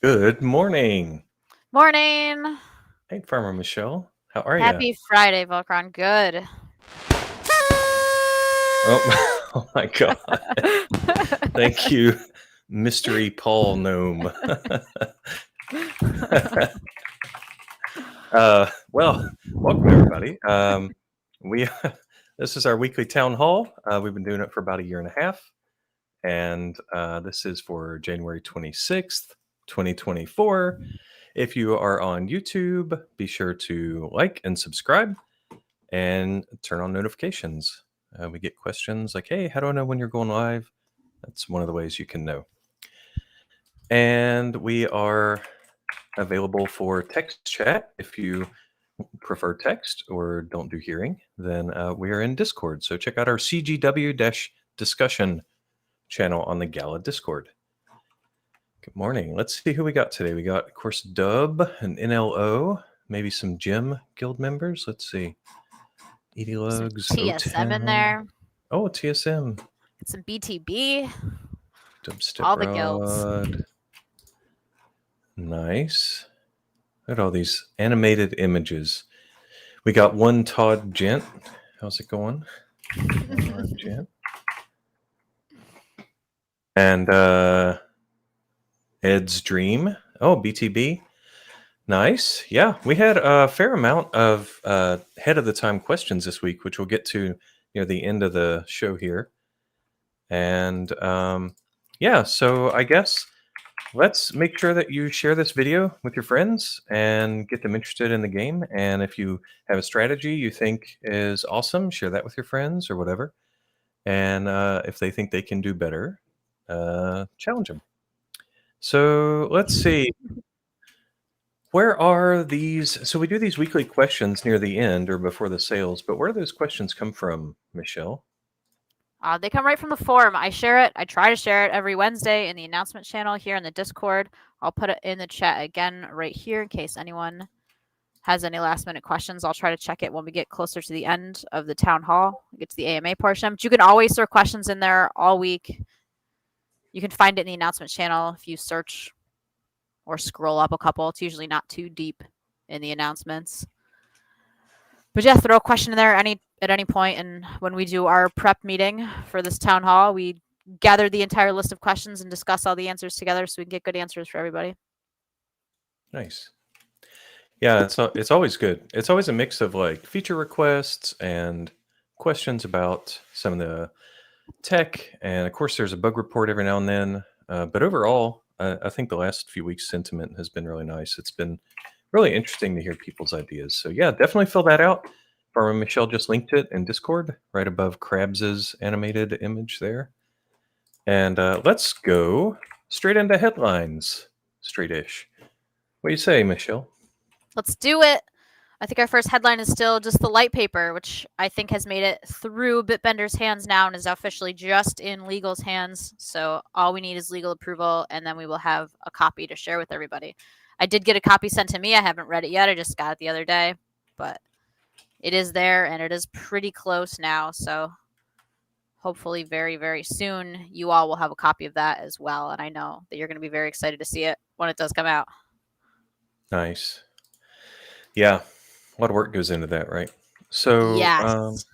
Good morning. Morning. Hey, Farmer Michelle. How are you? Happy Friday, Volcron. Good. Oh, oh my God. Thank you, Mystery Paul Gnome. Well, welcome everybody. We This is our weekly town hall. We've been doing it for about a year and a half, and this is for January 26th, 2024. If you are on YouTube, be sure to like and subscribe and turn on notifications. We get questions like, hey, how do I know when you're going live? That's one of the ways you can know. And we are available for text chat. If you prefer text or don't do hearing, then we are in Discord. So check out our CGW discussion channel on the Gala Discord. Good morning. Let's see who we got today. We got, of course, Dub and NLO, maybe some Gym Guild members. Let's see. Edie Lugs, TSM in there. Oh, TSM. Some BTB. Dubstep All the guilds. Rod. Nice. Look at all these animated images. We got one Todd Gent. How's it going? Todd Gent. And Ed's Dream. Oh, BTB. Nice. Yeah, we had a fair amount of head of the time questions this week, which we'll get to near the end of the show here. And yeah, so I guess let's make sure that you share this video with your friends and get them interested in the game. And if you have a strategy you think is awesome, share that with your friends or whatever. And if they think they can do better, challenge them. So let's see. Where are these? So we do these weekly questions near the end or before the sales, but where do those questions come from, Michelle? They come right from the forum. I share it. I try to share it every Wednesday in the announcement channel here in the Discord. I'll put it in the chat again right here in case anyone has any last minute questions. I'll try to check it when we get closer to the end of the town hall, get to the AMA portion. But you can always throw questions in there all week. You can find it in the announcement channel if you search or scroll up a couple. It's usually not too deep in the announcements. But yeah, throw a question in there at any point. And when we do our prep meeting for this town hall, we gather the entire list of questions and discuss all the answers together so we can get good answers for everybody. Nice. Yeah, it's always good. It's always a mix of like feature requests and questions about some of the tech, and of course there's a bug report every now and then. But overall, I think the last few weeks' sentiment has been really nice. It's been really interesting to hear people's ideas. So yeah, definitely fill that out. Farmer Michelle just linked it in Discord right above Krabs's animated image there. And let's go straight into headlines. Straight-ish. What do you say, Michelle? Let's do it. I think our first headline is still just the light paper, which I think has made it through Bitbender's hands now and is officially just in legal's hands. So all we need is legal approval, and then we will have a copy to share with everybody. I did get a copy sent to me. I haven't read it yet. I just got it the other day, but it is there and it is pretty close now. So hopefully very, very soon you all will have a copy of that as well. And I know that you're going to be very excited to see it when it does come out. Nice. Yeah, a lot of work goes into that, right? So, yes.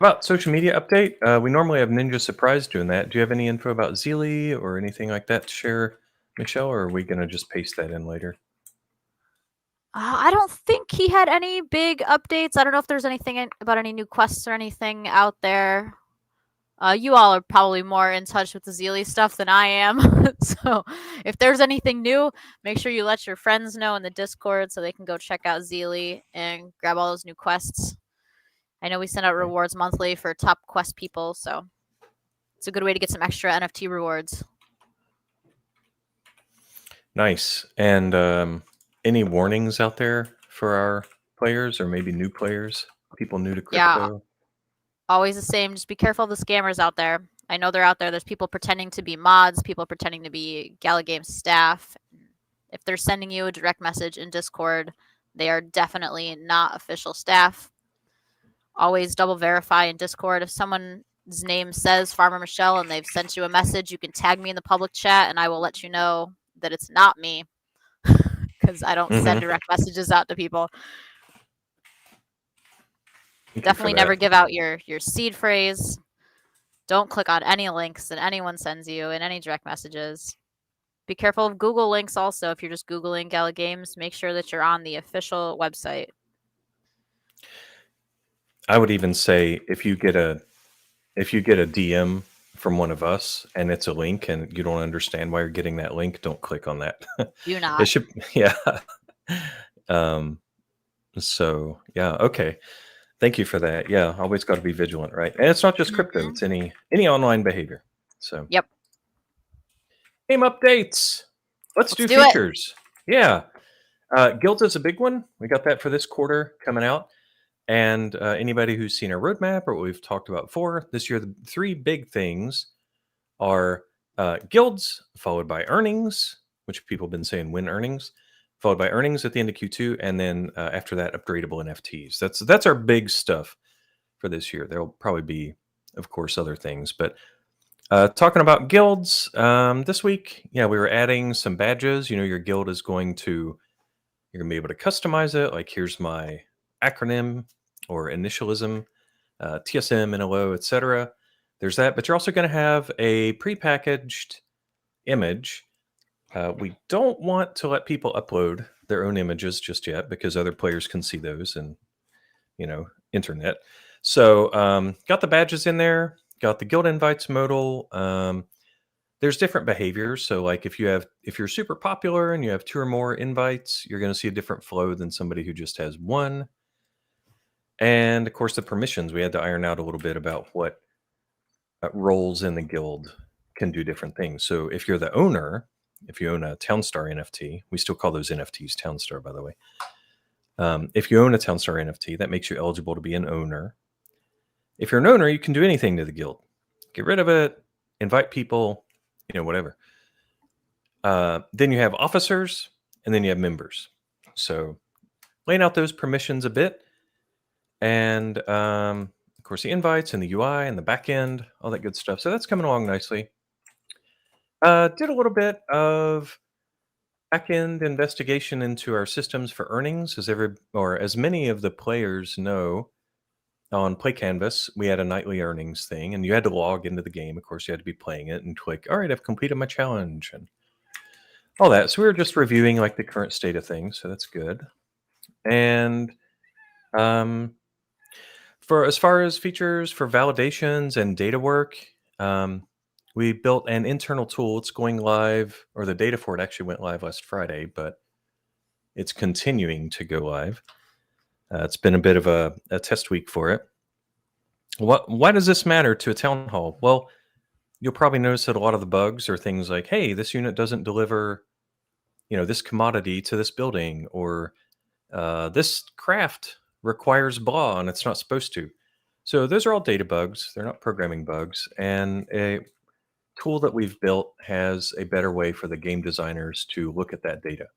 About social media update, we normally have Ninja Surprise doing that. Do you have any info about Zealy or anything like that to share, Michelle, or are we going to just paste that in later? I don't think he had any big updates. I don't know if there's anything about any new quests or anything out there. You all are probably more in touch with the Zealy stuff than I am. So if there's anything new, make sure you let your friends know in the Discord so they can go check out Zealy and grab all those new quests. I know we send out rewards monthly for top quest people, so it's a good way to get some extra NFT rewards. Nice. And any warnings out there for our players or maybe new players, people new to crypto? Yeah, always the same. Just be careful of the scammers out there. I know they're out there. There's people pretending to be mods, people pretending to be Gala Games staff. If they're sending you a direct message in Discord, they are definitely not official staff. Always double verify in Discord. If someone's name says Farmer Michelle and they've sent you a message, you can tag me in the public chat and I will let you know that it's not me because I don't send direct messages out to people. Definitely never give out your seed phrase. Don't click on any links that anyone sends you in any direct messages. Be careful of Google links also. If you're just Googling Gala Games, make sure that you're on the official website. I would even say if you get a DM from one of us and it's a link and you don't understand why you're getting that link, don't click on that. Do not. It should, yeah. So yeah, okay. Thank you for that. Yeah, always got to be vigilant, right? And it's not just crypto; it's any online behavior. So yep. Game updates. Let's do features. Yeah, Guilds is a big one. We got that for this quarter coming out. And anybody who's seen our roadmap or what we've talked about before, this year the three big things are guilds, followed by earnings, which people have been saying win earnings, followed by earnings at the end of Q2, and then after that, upgradable NFTs. That's our big stuff for this year. There'll probably be, of course, other things. But talking about guilds, this week, we were adding some badges. Your guild is you're going to be able to customize it. Like, here's my acronym or initialism, TSM, NLO, etc. There's that, but you're also going to have a prepackaged image. We don't want to let people upload their own images just yet because other players can see those and internet. So got the badges in there, got the guild invites modal. There's different behaviors. So like if you're super popular and you have 2 or more invites, you're going to see a different flow than somebody who just has 1. And of course, the permissions, we had to iron out a little bit about what roles in the guild can do different things. So if you're the owner, if you own a Townstar NFT, we still call those NFTs Townstar, by the way. If you own a Townstar NFT, that makes you eligible to be an owner. If you're an owner, you can do anything to the guild. Get rid of it, invite people, whatever. Then you have officers, and then you have members. So laying out those permissions a bit. And of course, the invites and the UI and the back end, all that good stuff. So that's coming along nicely. Did a little bit of back end investigation into our systems for earnings. As many of the players know, on Play Canvas, we had a nightly earnings thing, and you had to log into the game. Of course, you had to be playing it and click, all right, I've completed my challenge and all that. So we were just reviewing like the current state of things. So that's good. And for as far as features for validations and data work, we built an internal tool. It's going live, or the data for it actually went live last Friday, but it's continuing to go live. It's been a bit of a test week for it. Why does this matter to a town hall? Well, you'll probably notice that a lot of the bugs are things like, hey, this unit doesn't deliver, this commodity to this building, or this craft requires blah and it's not supposed to. So those are all data bugs. They're not programming bugs. And a tool that we've built has a better way for the game designers to look at that data.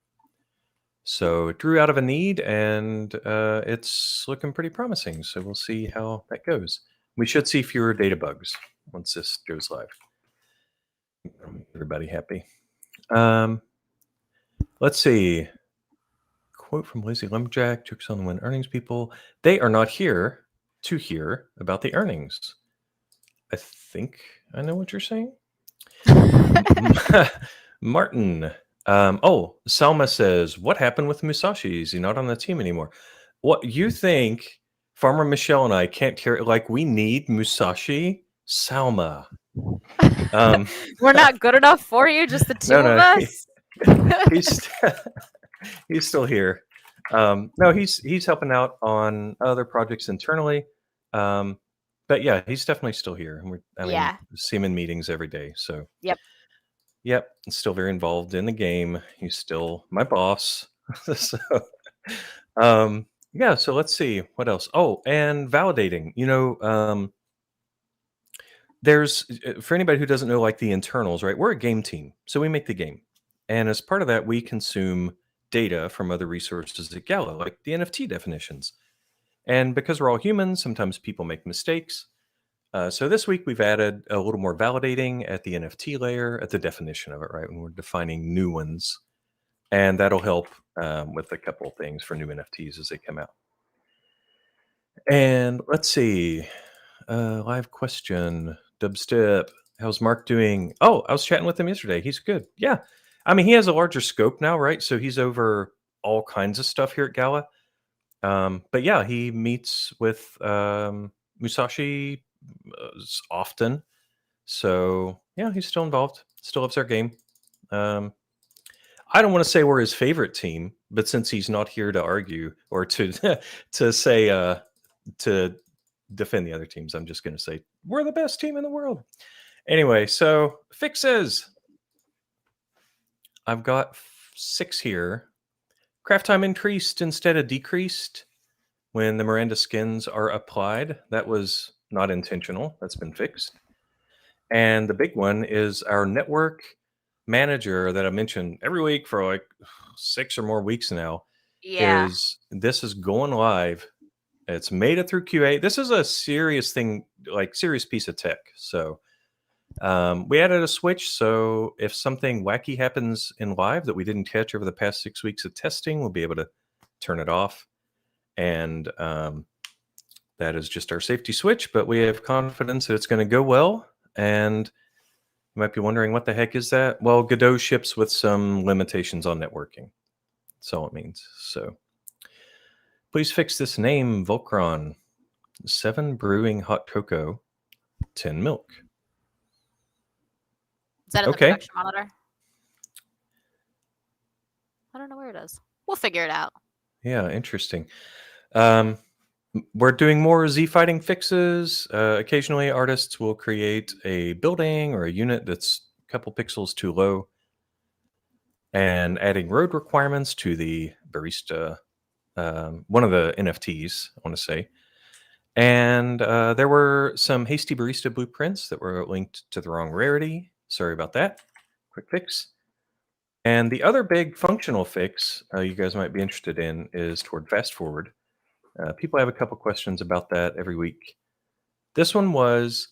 So it grew out of a need, and it's looking pretty promising. So we'll see how that goes. We should see fewer data bugs once this goes live. Everybody happy. Let's see. Quote from Lazy Lumberjack, jokes on the win earnings people. They are not here to hear about the earnings. I think I know what you're saying. Martin. Salma says, what happened with Musashi? Is he not on the team anymore? What you think Farmer Michelle and I can't carry, like, we need Musashi? Salma. We're not good enough for you, just the two of us? He's still here. No, he's helping out on other projects internally. But yeah, he's definitely still here. I mean, see him in meetings every day. So Yep, still very involved in the game. He's still my boss. So, so let's see what else. Oh, and validating. There's, for anybody who doesn't know, like the internals, right? We're a game team, so we make the game, and as part of that, we consume data from other resources at Gala, like the NFT definitions. And because we're all humans, sometimes people make mistakes. So this week we've added a little more validating at the NFT layer, at the definition of it, right? When we're defining new ones. And that'll help with a couple of things for new NFTs as they come out. And let's see. Live question. Dubstep. How's Mark doing? Oh, I was chatting with him yesterday. He's good. Yeah. I mean, he has a larger scope now, right? So he's over all kinds of stuff here at Gala. But yeah, he meets with Musashi often. So yeah, he's still involved. Still loves our game. I don't want to say we're his favorite team, but since he's not here to argue or to to say to defend the other teams, I'm just going to say we're the best team in the world. Anyway, so fixes. I've got 6 here. Craft time increased instead of decreased when the Miranda skins are applied. That was not intentional. That's been fixed. And the big one is our network manager that I mentioned every week for like 6 or more weeks now. Yeah. This is going live. It's made it through QA. This is a serious thing, like serious piece of tech. So we added a switch. So if something wacky happens in live that we didn't catch over the past 6 weeks of testing, we'll be able to turn it off. And that is just our safety switch. But we have confidence that it's going to go well. And you might be wondering, what the heck is that? Well, Godot ships with some limitations on networking. That's all it means. So please fix this name, Volcron. 7 brewing hot cocoa, 10 milk. Is that in Okay. the production monitor? I don't know where it is. We'll figure it out. Yeah, interesting. We're doing more Z fighting fixes. Occasionally, artists will create a building or a unit that's a couple pixels too low, and adding road requirements to the barista, one of the NFTs, I want to say. And there were some hasty barista blueprints that were linked to the wrong rarity. Sorry about that. Quick fix. And the other big functional fix you guys might be interested in is toward fast forward. People have a couple questions about that every week. This one was,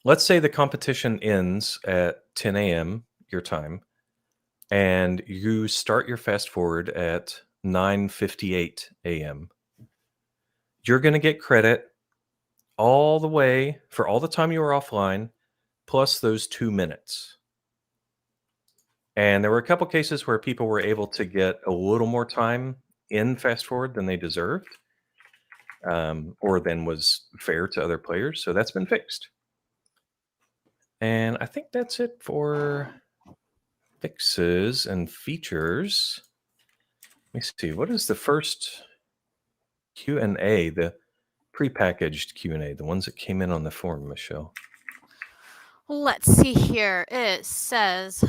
let's say the competition ends at 10 a.m. your time, and you start your fast forward at 9:58 a.m. You're going to get credit all the way for all the time you were offline, plus those 2 minutes. And there were a couple cases where people were able to get a little more time in fast forward than they deserved, or than was fair to other players. So that's been fixed. And I think that's it for fixes and features. Let me see. What is the first Q&A, the prepackaged Q&A, the ones that came in on the forum, Michelle? Let's see here. It says,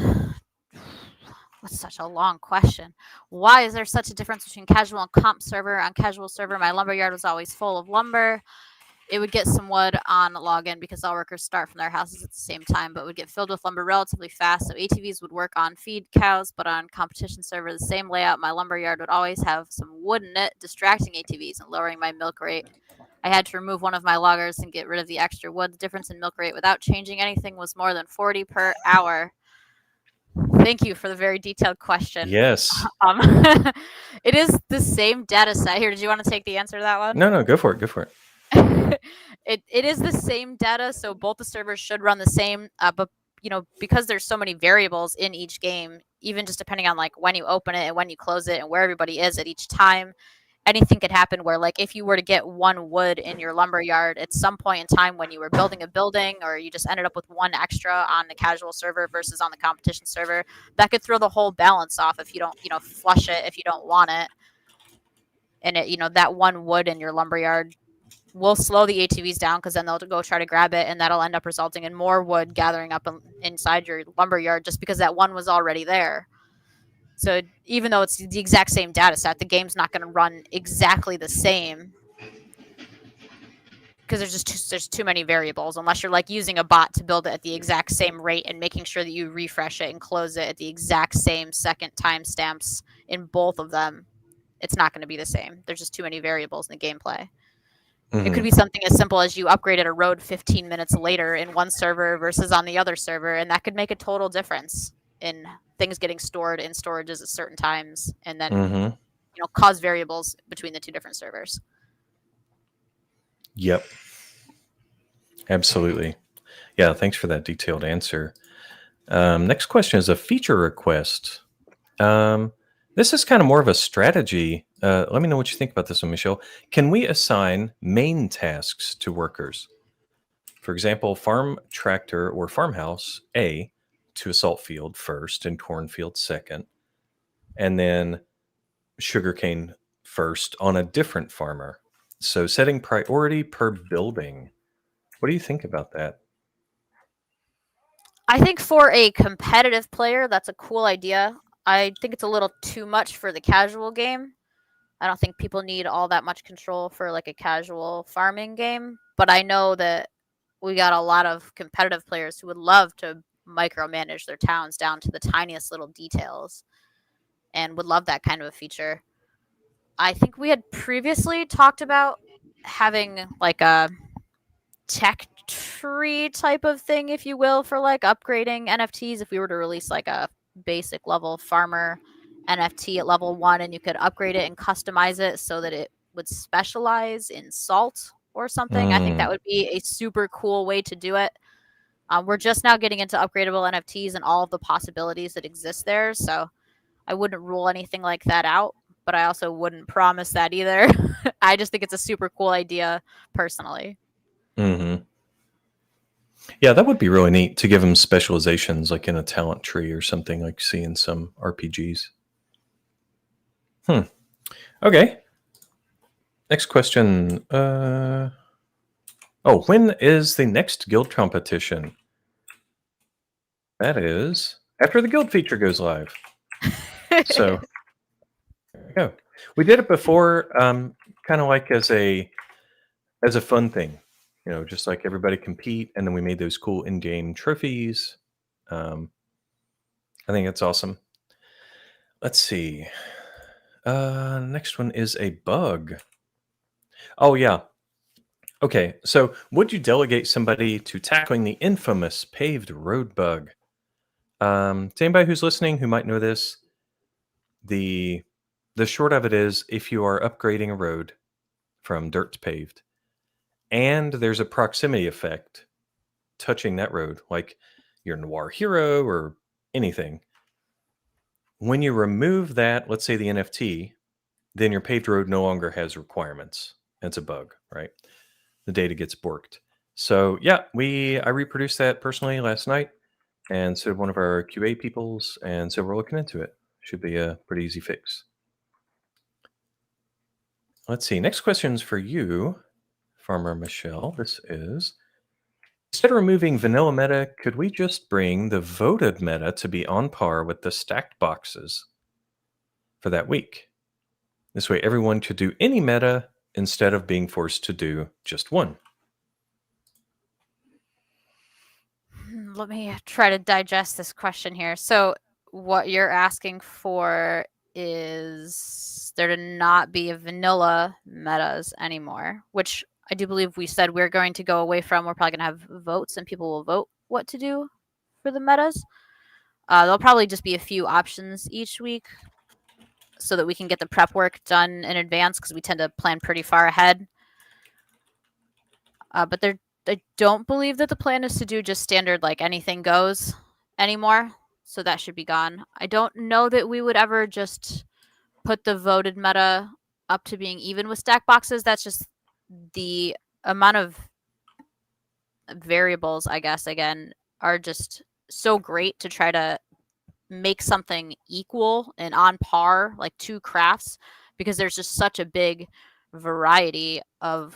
what's such a long question? Why is there such a difference between casual and comp server? On casual server, my lumberyard was always full of lumber. It would get some wood on login because all workers start from their houses at the same time, but would get filled with lumber relatively fast. So ATVs would work on feed cows, but on competition server, the same layout, my lumberyard would always have some wood in it, distracting ATVs and lowering my milk rate. I had to remove one of my loggers and get rid of the extra wood. The difference in milk rate without changing anything was more than 40 per hour. Thank you for the very detailed question. Yes. It is the same data set here. Did you want to take the answer to that one? No, go for it. Go for it. It is the same data, so both the servers should run the same. But because there's so many variables in each game, even just depending on like when you open it and when you close it and where everybody is at each time, anything could happen. Where like if you were to get 1 wood in your lumber yard at some point in time when you were building a building, or you just ended up with 1 extra on the casual server versus on the competition server, that could throw the whole balance off if you don't flush it if you don't want it. And it that 1 wood in your lumber yard will slow the ATVs down, because then they'll go try to grab it, and that'll end up resulting in more wood gathering up inside your lumber yard just because that 1 was already there. So even though it's the exact same data set, the game's not going to run exactly the same because there's too many variables, unless you're like using a bot to build it at the exact same rate and making sure that you refresh it and close it at the exact same second timestamps in both of them. It's not going to be the same. There's just too many variables in the gameplay. It could Mhm. be something as simple as you upgraded a road 15 minutes later in one server versus on the other server, and that could make a total difference in things getting stored in storages at certain times, and then Mhm. cause variables between the two different servers. Yep. Absolutely. Yeah, thanks for that detailed answer. Next question is a feature request. Um, this is kind of more of a strategy. Let me know what you think about this one, Michelle. Can we assign main tasks to workers? For example, farm tractor or farmhouse A to a salt field first and cornfield second, and then sugarcane first on a different farmer. So setting priority per building. What do you think about that? I think for a competitive player, that's a cool idea. I think it's a little too much for the casual game. I don't think people need all that much control for like a casual farming game, but I know that we got a lot of competitive players who would love to micromanage their towns down to the tiniest little details and would love that kind of a feature. I think we had previously talked about having like a tech tree type of thing, if you will, for like upgrading NFTs. If we were to release like a basic level farmer NFT at level 1 and you could upgrade it and customize it so that it would specialize in salt or something, I think that Mm, would be a super cool way to do it. We're just now getting into upgradable NFTs and all of the possibilities that exist there. So I wouldn't rule anything like that out, but I also wouldn't promise that either. I just think it's a super cool idea personally. hmm. Yeah, that would be really neat to give them specializations like in a talent tree or something like see in some RPGs. Hmm. Okay. Next question. Oh, when is the next guild competition? That is after the guild feature goes live. So there we go. We did it before, kind of like as a fun thing, just like everybody compete, and then we made those cool in-game trophies. Um, I think that's awesome. Let's see. Next one is a bug. Oh yeah. Okay. So would you delegate somebody to tackling the infamous paved road bug? To anybody who's listening who might know this, the the short of it is if you are upgrading a road from dirt to paved, and there's a proximity effect touching that road, like your noir hero or anything. When you remove that, let's say the NFT, then your paved road no longer has requirements. That's a bug, right? The data gets borked. So yeah, I reproduced that personally last night, and so did one of our QA peoples, and so we're looking into it. Should be a pretty easy fix. Let's see. Next question's for you, Farmer Michelle. This is instead of removing vanilla meta, could we just bring the voted meta to be on par with the stacked boxes for that week? This way, everyone could do any meta instead of being forced to do just one. Let me try to digest this question here. So, what you're asking for is there to not be vanilla metas anymore, which I do believe we said we're going to go away from. We're probably going to have votes and people will vote what to do for the metas. There'll probably just be a few options each week so that we can get the prep work done in advance because we tend to plan pretty far ahead. But I don't believe that the plan is to do just standard like anything goes anymore. So that should be gone. I don't know that we would ever just put the voted meta up to being even with stack boxes. That's just the amount of variables, I guess, again, are just so great to try to make something equal and on par, like two crafts, because there's just such a big variety of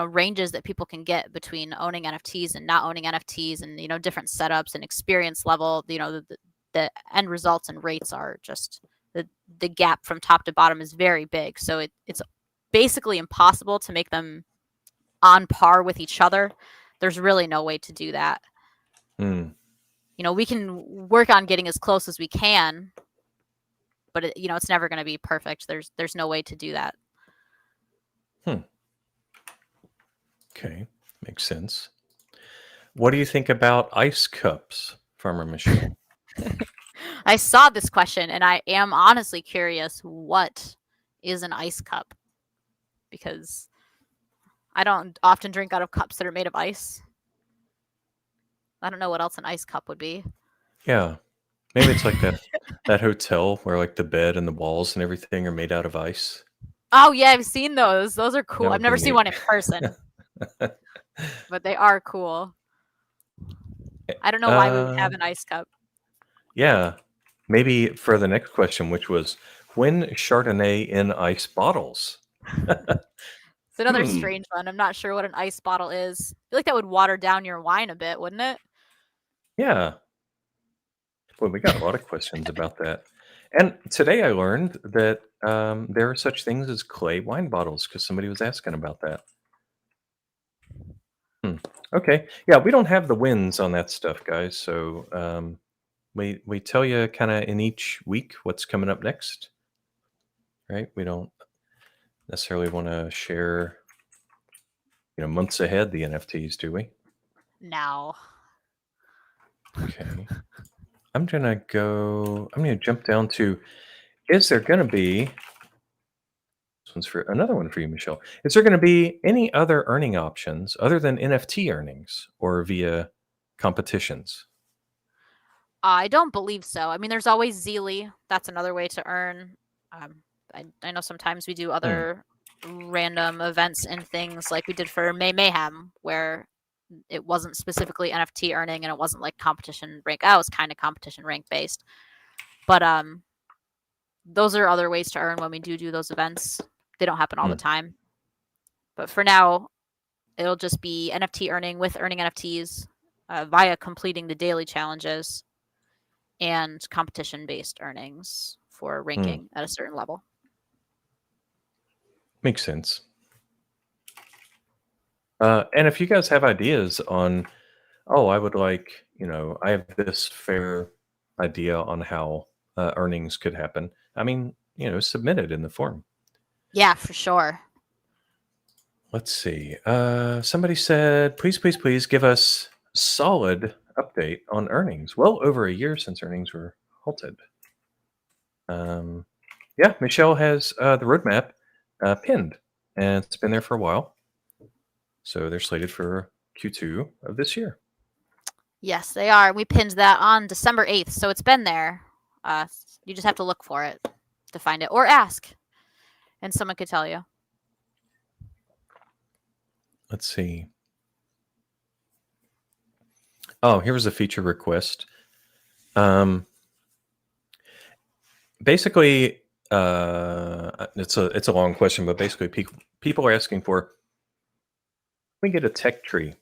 ranges that people can get between owning NFTs and not owning NFTs, and different setups and experience level. The end results and rates are just the gap from top to bottom is very big. So it's basically impossible to make them on par with each other. There's really no way to do that. Hmm. We can work on getting as close as we can, but it's never going to be perfect. There's no way to do that. Hmm. Okay, makes sense. What do you think about ice cups, Farmer Michelle? I saw this question and I am honestly curious what is an ice cup? Because I don't often drink out of cups that are made of ice. I don't know what else an ice cup would be. Yeah, maybe it's like that hotel where like the bed and the walls and everything are made out of ice. Oh yeah, I've seen those. Those are cool. That I've would be never seen neat. one in person, but they are cool. I don't know why we would Uh, have an ice cup. yeah, maybe for the next question, which was when Chardonnay in ice bottles. It's another Hmm. strange one. I'm not sure what an ice bottle is. I feel like that would water down your wine a bit, wouldn't it? Yeah. Well, we got a lot of questions about that. And today I learned that there are such things as clay wine bottles because somebody was asking about that. Hmm. Okay. Yeah, we don't have the wins on that stuff, guys. So we tell you kind of in each week what's coming up next, right? We don't necessarily want to share, months ahead the NFTs, do we? No. Okay. I'm gonna jump down to, is there gonna be, this one's for another one for you, Michelle. Is there gonna be any other earning options other than NFT earnings or via competitions? I don't believe so. I mean, there's always Zealy. That's another way to earn. Um, I know sometimes we do Hmm. other random events and things like we did for May Mayhem, where it wasn't specifically NFT earning and it wasn't like competition rank. Oh, it was kind of competition rank based. But those are other ways to earn when we do those events. They don't happen all the Hmm. time. But for now, it'll just be NFT earning with earning NFTs via completing the daily challenges and competition based earnings for Hmm. ranking at a certain level. Makes sense. And if you guys have ideas on, oh, I would like, I have this fair idea on how earnings could happen. I mean, submit it in the form. Yeah, for sure. Let's see. Somebody said, please, please, please give us solid update on earnings. Well, over a year since earnings were halted. Um, yeah, Michelle has the roadmap pinned, and it's been there for a while. So they're slated for Q2 of this year. Yes, they are. We pinned that on December 8th, so it's been there. You just have to look for it to find it or ask, and someone could tell you. Let's see. Oh, here was a feature request. Basically, it's a long question, but basically, people are asking for, we get a tech tree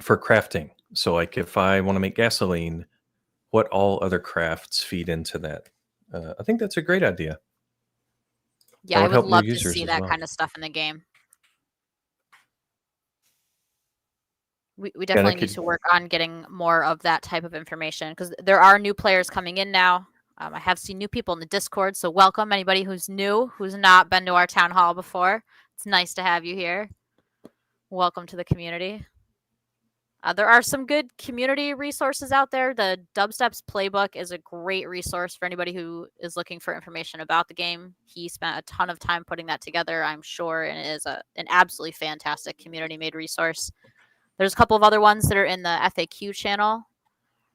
for crafting. So, like, if I want to make gasoline, what all other crafts feed into that? I think that's a great idea. Yeah, That I would would help new love to users see as that well. kind of stuff in the game. We Yeah, and it definitely need could. to work on getting more of that type of information because there are new players coming in now. I have seen new people in the Discord, so welcome anybody who's new, who's not been to our town hall before. It's nice to have you here. Welcome to the community. There are some good community resources out there. The Dubsteps playbook is a great resource for anybody who is looking for information about the game. He spent a ton of time putting that together, I'm sure, and it is an absolutely fantastic community-made resource. There's a couple of other ones that are in the FAQ channel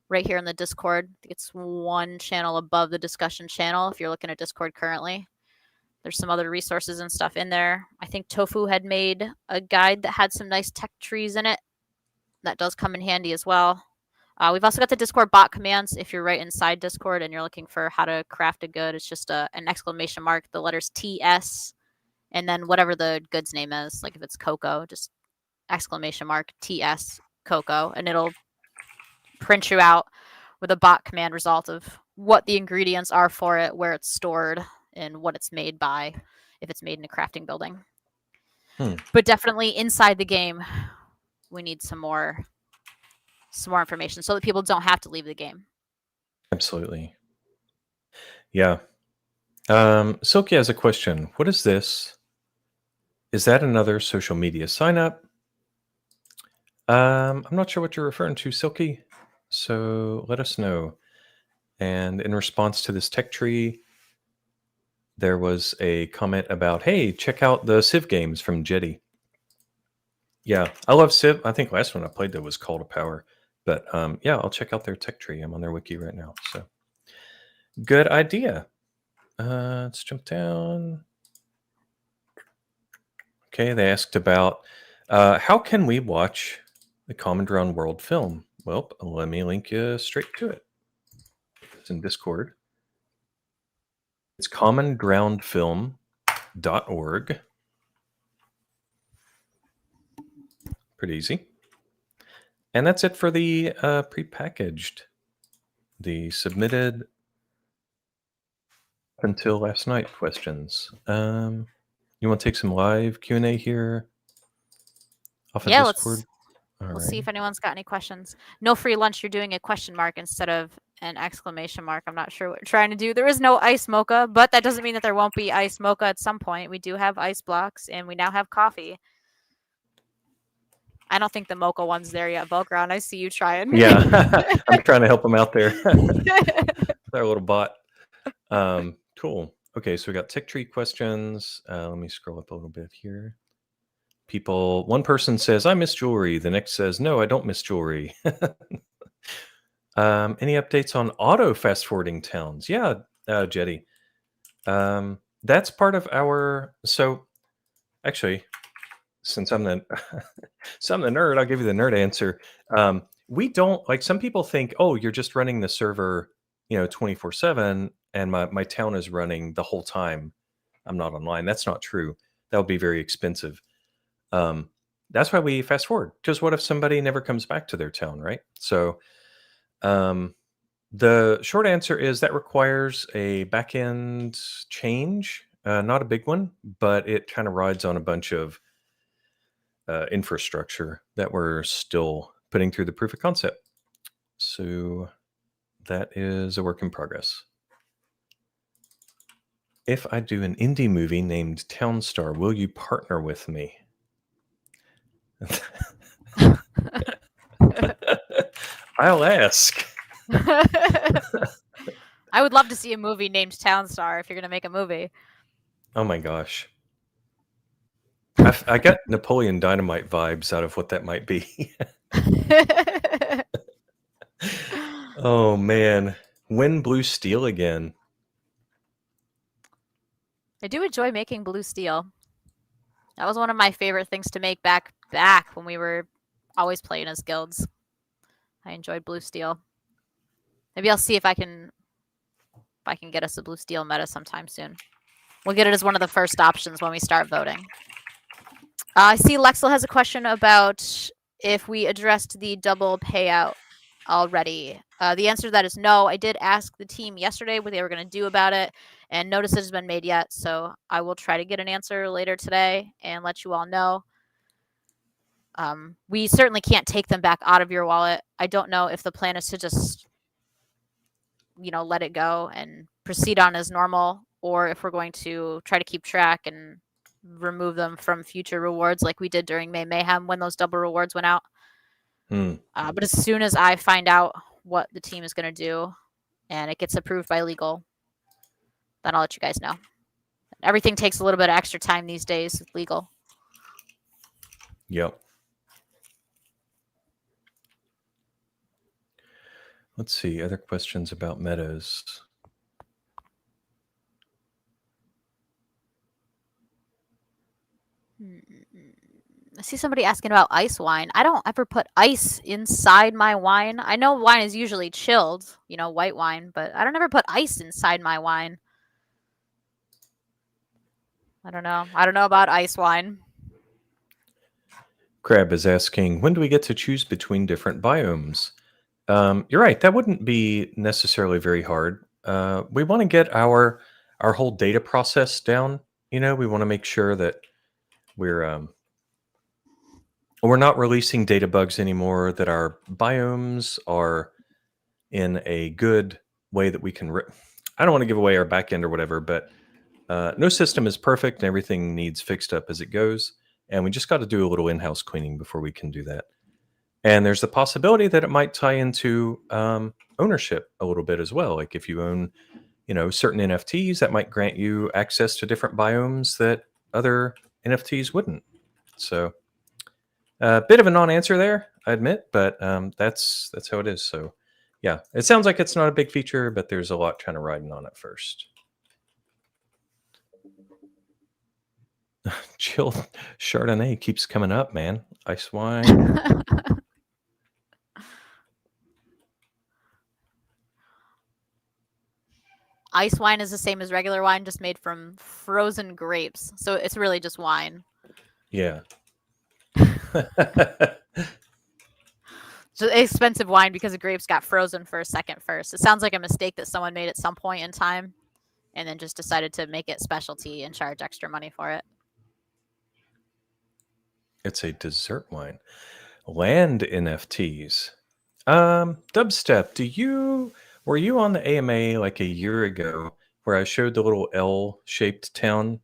right here in the Discord. I think it's one channel above the discussion channel if you're looking at Discord currently. There's some other resources and stuff in there. I think Tofu had made a guide that had some nice tech trees in it. That does come in handy as well. We've also got the Discord bot commands. If you're right inside Discord and you're looking for how to craft a good, it's just an exclamation mark, the letters TS, and then whatever the good's name is. Like if it's cocoa, just exclamation mark TS cocoa, and it'll print you out with a bot command result of what the ingredients are for it, where it's stored, and what it's made by, if it's made in a crafting building. But definitely inside the game, we need some more information so that people don't have to leave the game. Absolutely. Yeah. Silky has a question. What is this? Is that another social media sign up? I'm not sure what you're referring to, Silky. So let us know. And in response to this tech tree, there was a comment about, hey, check out the Civ games from Jetty. Yeah, I love Civ. I think last one I played that was Call to Power. But yeah, I'll check out their tech tree. I'm on their wiki right now. So good idea. Let's jump down. Okay, they asked about how can we watch the Common Drown World film? Well, let me link you straight to it. It's in Discord. It's commondrownedfilm.org. Pretty easy. And that's it for the prepackaged, the submitted until last night questions. You want to take some live Q&A here off of Yeah, Discord? we'll see if anyone's got any questions. No free lunch. You're doing a question mark instead of an exclamation mark. I'm not sure what you're trying to do. There is no ice mocha, but that doesn't mean that there won't be ice mocha at some point. We do have ice blocks, and we now have coffee. I don't think the mocha one's there yet, Volcron. I see you trying. Yeah, I'm trying to help them out there. Their little bot. Cool. Okay, so we got tick tree questions. Let me scroll up a little bit here. People, one person says, I miss jewelry. The next says, no, I don't miss jewelry. Any updates on auto fast forwarding towns? Yeah, Jetty. That's part of our, so actually, since I'm the nerd, I'll give you the nerd answer. We don't, like, some people think, oh, you're just running the server, 24/7, and my town is running the whole time I'm not online. That's not true. That would be very expensive. That's why we fast forward, because what if somebody never comes back to their town, right? So the short answer is that requires a backend change, not a big one, but it kind of rides on a bunch of infrastructure that we're still putting through the proof of concept. So that is a work in progress. If I do an indie movie named Townstar, will you partner with me? I'll ask. I would love to see a movie named Townstar if you're going to make a movie. Oh my gosh. I got Napoleon Dynamite vibes out of what that might be. Oh man. When Blue Steel again? I do enjoy making blue steel. That was one of my favorite things to make back when we were always playing as guilds. I enjoyed blue steel. Maybe I'll see if I can get us a blue steel meta sometime soon. We'll get it as one of the first options when we start voting. I see Lexel has a question about if we addressed the double payout already. The answer to that is no. I did ask the team yesterday what they were going to do about it, and no decision has been made yet. So I will try to get an answer later today and let you all know. We certainly can't take them back out of your wallet. I don't know if the plan is to just, let it go and proceed on as normal, or if we're going to try to keep track and remove them from future rewards like we did during May Mayhem when those double rewards went out. But as soon as I find out what the team is going to do and it gets approved by legal, then I'll let you guys know. Everything takes a little bit of extra time these days with legal. Yep. Let's see, other questions about metas. I see somebody asking about ice wine. I don't ever put ice inside my wine. I know wine is usually chilled, white wine, but I don't ever put ice inside my wine. I don't know. I don't know about ice wine. Crab is asking, when do we get to choose between different biomes? You're right. That wouldn't be necessarily very hard. We want to get our whole data process down. We want to make sure that we're not releasing data bugs anymore, that our biomes are in a good way that we can... I don't want to give away our backend or whatever, but no system is perfect and everything needs fixed up as it goes. And we just got to do a little in-house cleaning before we can do that. And there's the possibility that it might tie into ownership a little bit as well. Like if you own, certain NFTs, that might grant you access to different biomes that other NFTs wouldn't. So a bit of a non-answer there, I admit, but that's how it is. So yeah, it sounds like it's not a big feature, but there's a lot kind of riding on it first. Chill Chardonnay keeps coming up, man. Ice wine. Ice wine is the same as regular wine, just made from frozen grapes. So it's really just wine. Yeah. It's expensive wine because the grapes got frozen for a second first. It sounds like a mistake that someone made at some point in time and then just decided to make it specialty and charge extra money for it. It's a dessert wine. Land NFTs. Dubstep, were you on the AMA like a year ago where I showed the little L-shaped town?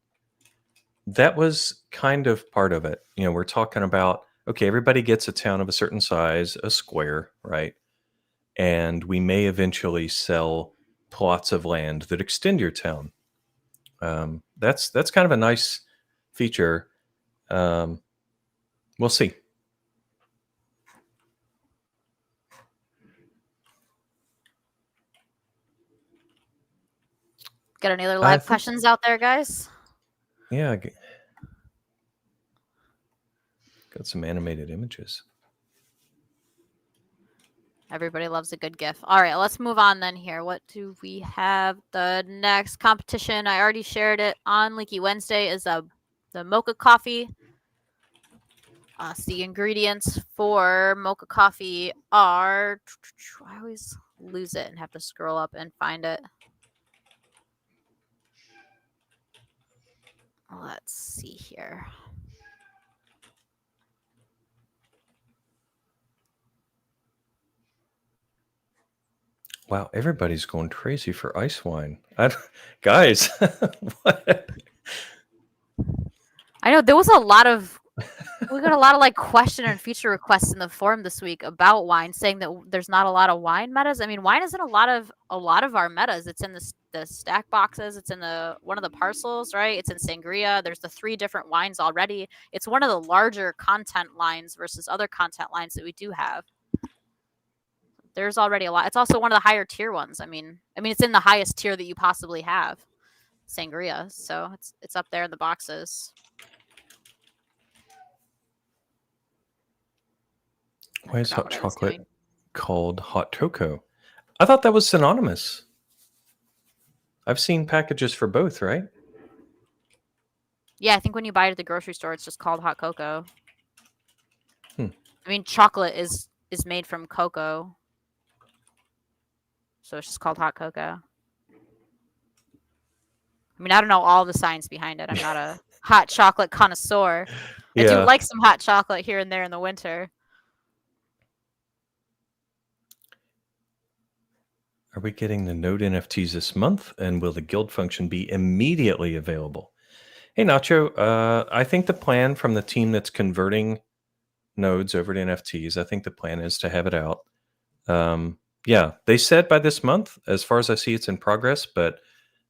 That was kind of part of it. We're talking about, okay, everybody gets a town of a certain size, a square, right? And we may eventually sell plots of land that extend your town. That's kind of a nice feature. We'll see. Got any other live questions out there, guys? Yeah. Got some animated images. Everybody loves a good GIF. All right, let's move on then here. What do we have? The next competition, I already shared it on Leaky Wednesday, is the mocha coffee. The ingredients for mocha coffee are... I always lose it and have to scroll up and find it. Let's see here. Wow, everybody's going crazy for ice wine. Guys, what? I know there was a lot of... we got a lot of like question and feature requests in the forum this week about wine, saying that there's not a lot of wine metas. I mean, wine is in a lot of our metas. It's in the stack boxes. It's in one of the parcels, right? It's in sangria. There's the 3 different wines already. It's one of the larger content lines versus other content lines that we do have. There's already a lot. It's also one of the higher tier ones. I mean, it's in the highest tier that you possibly have, sangria. So it's up there in the boxes. Why is hot chocolate called hot cocoa? I thought that was synonymous. I've seen packages for both, right? Yeah, I think when you buy it at the grocery store, it's just called hot cocoa. I mean, chocolate is made from cocoa. So it's just called hot cocoa. I mean, I don't know all the science behind it. I'm not a hot chocolate connoisseur. Yeah. I do like some hot chocolate here and there in the winter. Are we getting the node NFTs this month? And will the guild function be immediately available? Hey, Nacho, I think the plan from the team that's converting nodes over to NFTs, I think the plan is to have it out. Yeah, they said by this month. As far as I see, it's in progress, but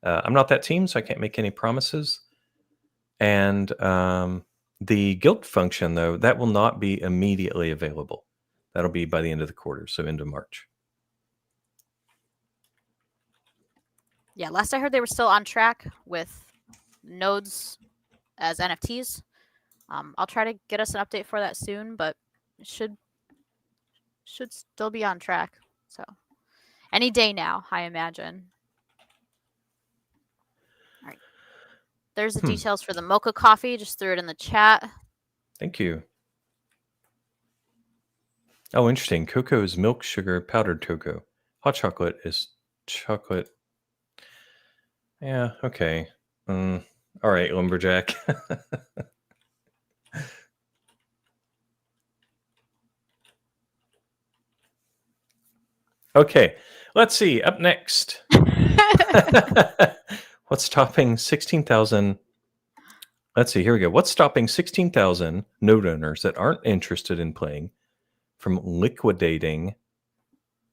I'm not that team, so I can't make any promises. And the guild function, though, that will not be immediately available. That'll be by the end of the quarter, so end of March. Yeah, last I heard they were still on track with nodes as NFTs. I'll try to get us an update for that soon, but it should still be on track. So any day now, I imagine. All right. There's the details for the mocha coffee. Just threw it in the chat. Thank you. Oh, interesting. Cocoa is milk, sugar, powdered cocoa. Hot chocolate is chocolate. Yeah, okay. All right, Lumberjack. Okay, let's see. Up next. What's stopping 16,000? Let's see. Here we go. What's stopping 16,000 node owners that aren't interested in playing from liquidating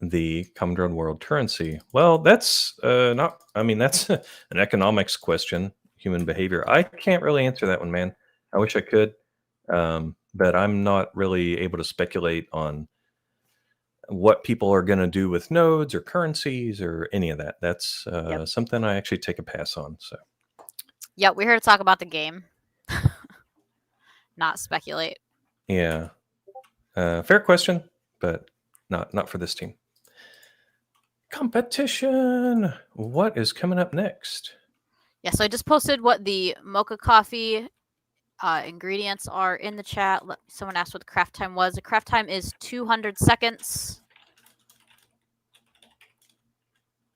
the Common Drone World currency? Well, that's not, I mean, that's an economics question, human behavior. I can't really answer that one, man. I wish I could, but I'm not really able to speculate on what people are going to do with nodes or currencies or any of that. That's something I actually take a pass on. So, yeah, we're here to talk about the game, not speculate. yeah, fair question, but not for this team. Competition. What is coming up next? Yeah, so I just posted what the mocha coffee ingredients are in the chat. Someone asked what the craft time was. The craft time is 200 seconds.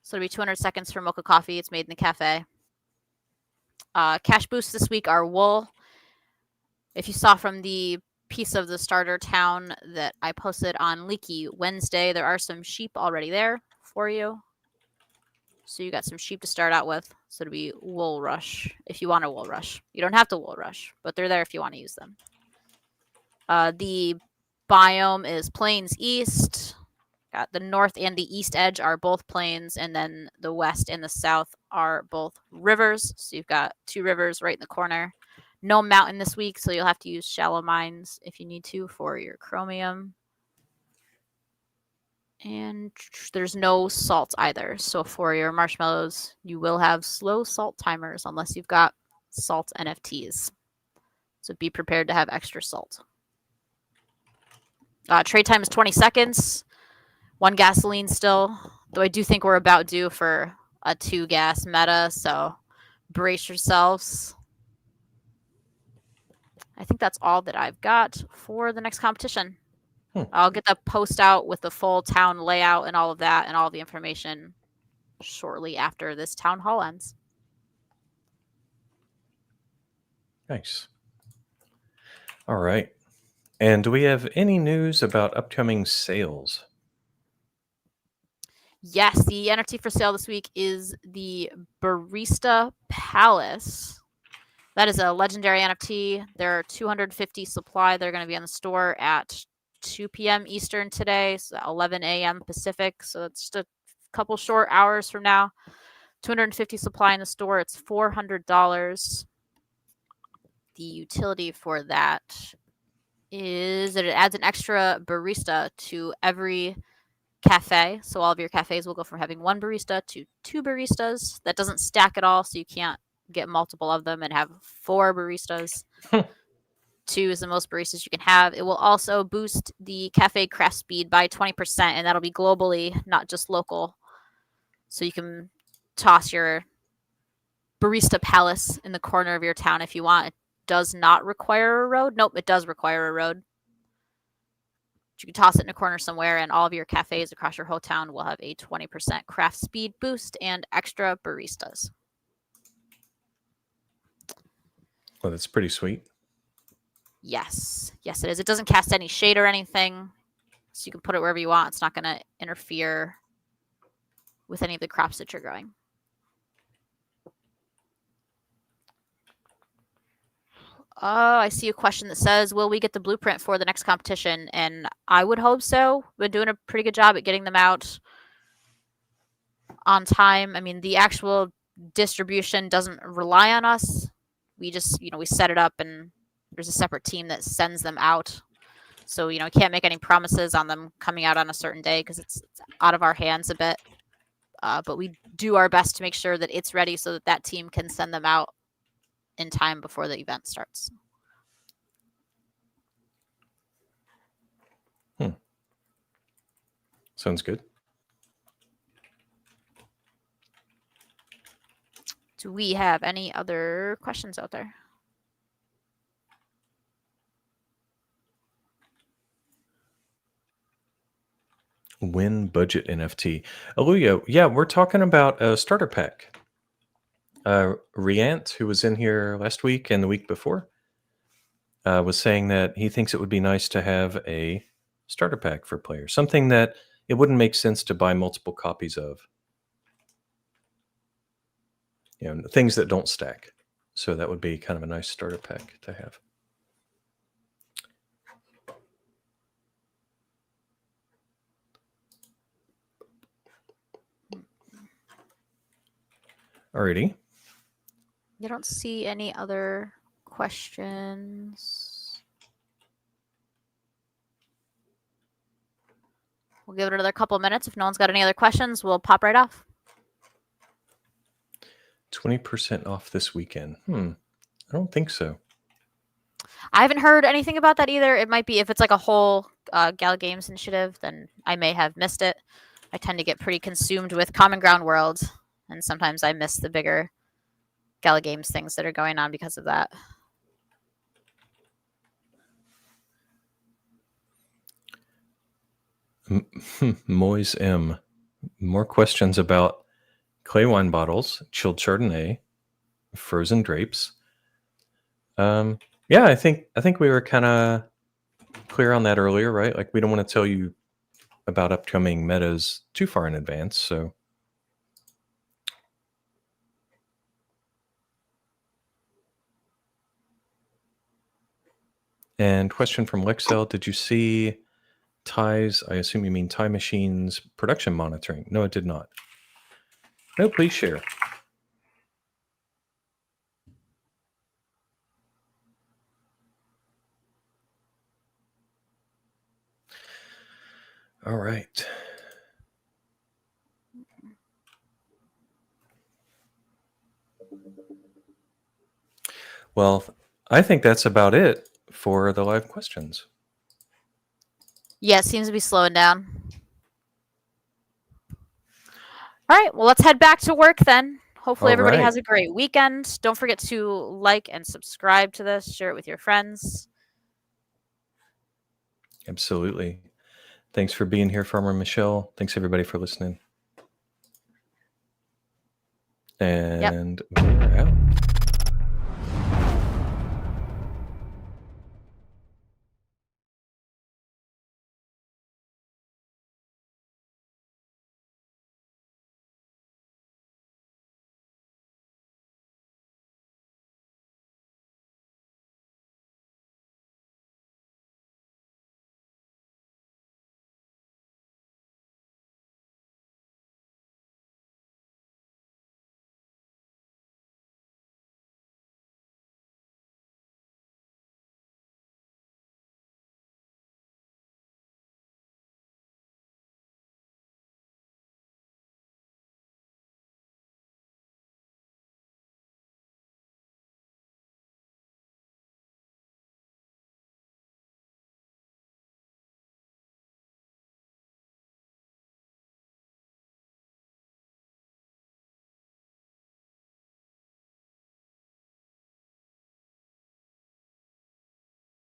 So it'll be 200 seconds for mocha coffee. It's made in the cafe. Cash boosts this week are wool. If you saw from the piece of the starter town that I posted on Leaky Wednesday, there are some sheep already there for you. So you got some sheep to start out with. So it'll be wool rush if you want a wool rush. You don't have to wool rush, but they're there if you want to use them. The biome is Plains East. Got the north and the east edge are both plains, and then the west and the south are both rivers. So you've got 2 rivers right in the corner. No mountain this week, so you'll have to use shallow mines if you need to for your chromium. And there's no salt either. So for your marshmallows, you will have slow salt timers unless you've got salt NFTs. So be prepared to have extra salt. Trade time is 20 seconds. 1 gasoline still, though I do think we're about due for a 2 gas meta, so brace yourselves. I think that's all that I've got for the next competition. I'll get the post out with the full town layout and all of that and all the information shortly after this town hall ends. Nice. All right. And do we have any news about upcoming sales? Yes, the NFT for sale this week is the Barista Palace. That is a legendary NFT. There are 250 supply. They're going to be on the store at 2 p.m. Eastern today, so 11 a.m. Pacific. So it's just a couple short hours from now. 250 supply in the store. It's $400. The utility for that is that it adds an extra barista to every cafe. So all of your cafes will go from having 1 barista to 2 baristas. That doesn't stack at all, so you can't get multiple of them and have 4 baristas. 2 is the most baristas you can have. It will also boost the cafe craft speed by 20%, and that'll be globally, not just local. So you can toss your Barista Palace in the corner of your town if you want. It does not require a road. Nope, it does require a road. You can toss it in a corner somewhere, and all of your cafes across your whole town will have a 20% craft speed boost and extra baristas. Well, that's pretty sweet. Yes. Yes, it is. It doesn't cast any shade or anything, so you can put it wherever you want. It's not going to interfere with any of the crops that you're growing. I see a question that says, will we get the blueprint for the next competition? And I would hope so. We're doing a pretty good job at getting them out on time. I mean, the actual distribution doesn't rely on us. We just, we set it up, and there's a separate team that sends them out. So, can't make any promises on them coming out on a certain day because it's out of our hands a bit. But we do our best to make sure that it's ready so that that team can send them out in time before the event starts. Sounds good. Do we have any other questions out there? Win budget NFT. Aluya, yeah, we're talking about a starter pack. Riant, who was in here last week and the week before, was saying that he thinks it would be nice to have a starter pack for players, something that it wouldn't make sense to buy multiple copies of. Things that don't stack. So that would be kind of a nice starter pack to have. Alrighty. You don't see any other questions. We'll give it another couple minutes. If no one's got any other questions, we'll pop right off. 20% off this weekend. I don't think so. I haven't heard anything about that either. It might be if it's like a whole Gala Games initiative, then I may have missed it. I tend to get pretty consumed with Common Ground World, and sometimes I miss the bigger Gala Games things that are going on because of that. Moise M. More questions about clay wine bottles, chilled Chardonnay, frozen drapes. Yeah, I think we were kind of clear on that earlier, right? Like, we don't want to tell you about upcoming metas too far in advance, so. And question from Lexel, did you see Ty's, I assume you mean Ty Machine's production monitoring? No, it did not. No, please share. All right. Well, I think that's about it for the live questions. Yeah, it seems to be slowing down. All right, well, let's head back to work then. Hopefully everybody has a great weekend. Don't forget to like and subscribe to this. Share it with your friends. Absolutely. Thanks for being here, Farmer Michelle. Thanks, everybody, for listening. And we're out.